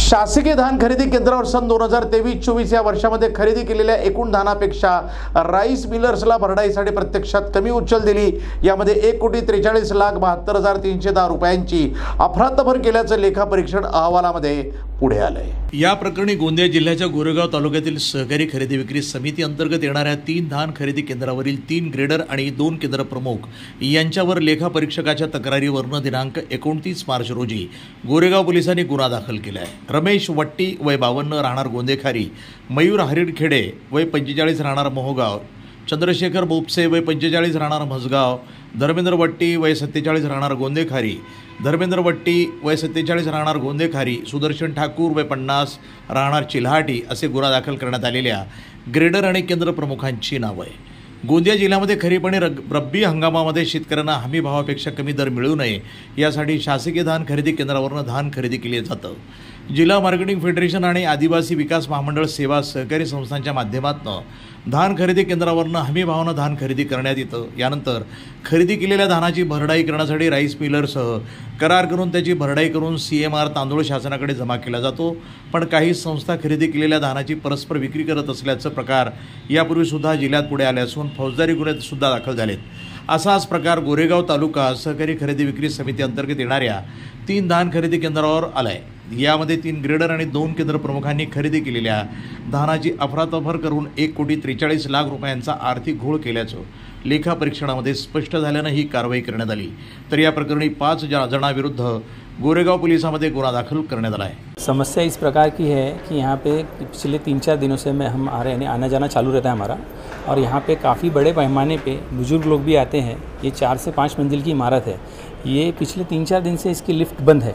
शासकीय धान खरेदी केंद्रावर सन 2023-24 या वर्षामध्ये खरेदी केलेल्या एकूण धानापेक्षा राईस मिलर्सला भरडाईसाठी प्रत्यक्षात कमी उचल दिली। यामध्ये 1,43,72,310 रुपयांची अफरातफर केल्याचं लेखापरीक्षण अहवालामध्ये पुढे आलंय। या प्रकरणी गोंदिया जिल्ह्याच्या गोरेगाव तालुक्यातील सहकारी खरेदी विक्री समिती अंतर्गत येणाऱ्या 3 धान खरेदी केंद्रावरील 3 ग्रेडर आणि 2 केंद्र प्रमुख यांच्यावर लेखापरीक्षकाच्या तक्रारीवरून दिनांक 29 मार्च रोजी गोरेगाव पोलिसांनी गुन्हा दाखल केला आहे। रमेश वट्टी वय 52 राहणार गोंदेखारी, मयूर हरिडखेडे वय 45 राहणार मोहोगाव, चंद्रशेखर बोपसे वय 45 राहणार म्हसगाव, धर्मेंद्र वट्टी वय 47 राहणार गोंदेखारी, धर्मेंद्र वट्टी वय 47 राहणार गोंदेखारी, सुदर्शन ठाकूर वय 50 राहणार चिल्हाटी असे गुन्हा दाखल करण्यात आलेल्या ग्रेडर आणि केंद्र प्रमुखांची नावं आहे। गोंदिया जिल्ह्यामध्ये खरीप आणि रब्बी हंगामामध्ये शेतकऱ्यांना हमी भावापेक्षा कमी दर मिळू नये यासाठी शासकीय धान खरेदी केंद्रावरून धान खरेदी केले जातं। जिल्हा मार्केटिंग फेडरेशन आणि आदिवासी विकास महामंडळ सेवा सहकारी संस्थांच्या माध्यमातून धान खरेदी केंद्रावरून हमी भावानं धान खरेदी करण्यात येतं। यानंतर खरेदी केलेल्या धानाची भरडाई करण्यासाठी राईस मिलरसह करार करून त्याची भरडाई करून CMR तांदूळ शासनाकडे जमा केला जातो। पण काही संस्था खरेदी केलेल्या धानाची परस्पर विक्री करत असल्याचं प्रकार यापूर्वी सुद्धा जिल्ह्यात पुढे आले असून फौजदारी गुन्हे सुद्धा दाखल झालेत। असाच प्रकार गोरेगाव तालुका सहकारी खरेदी विक्री समिती अंतर्गत येणाऱ्या 3 धान खरेदी केंद्रावर आलाय। यामध्ये 3 ग्रेडर आणि 2 केंद्र प्रमुखांनी खरेदी केलेल्या धानाची अफरातफर करून 1,43,00,000 रुपयांचा आर्थिक घोळ केल्याचं लेखापरीक्षणामध्ये स्पष्ट झाल्यानं ही कारवाई करण्यात आली। तर या प्रकरणी 5 जणांविरुद्ध गोरेगाव पुलिसांमध्ये गुन्हा दाखल करण्यात आला है। समस्या इस प्रकार की है कि यहाँ पे पिछले 3-4 दिनों से हम आ रहे हैं, आना जाना चालू रहता है हमारा, और यहाँ पे काफ़ी बड़े पैमाने पे बुजुर्ग लोग भी आते हैं। ये 4 से 5 मंजिल की इमारत है। ये पिछले 3-4 दिन से इसकी लिफ्ट बंद है।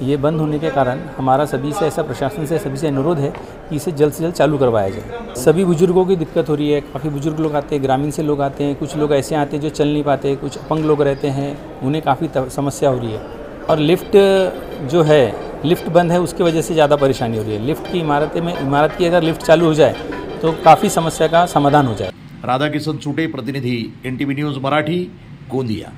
ये बंद होने के कारण हमारा सभी से ऐसा प्रशासन से सभी से अनुरोध है कि इसे जल्द से जल्द चालू करवाया जाए। सभी बुजुर्गों की दिक्कत हो रही है, काफ़ी बुजुर्ग लोग आते हैं, ग्रामीण से लोग आते हैं, कुछ लोग ऐसे आते हैं जो चल नहीं पाते, कुछ अपंग लोग रहते हैं, उन्हें काफ़ी समस्या हो रही है। और लिफ्ट जो है, लिफ्ट बंद है, उसकी वजह से ज़्यादा परेशानी हो रही है। लिफ्ट की इमारत की अगर लिफ्ट चालू हो जाए तो काफ़ी समस्या का समाधान हो जाए। राधाकिशन चुटे, प्रतिनिधि NTV न्यूज़ मराठी, गोंदिया।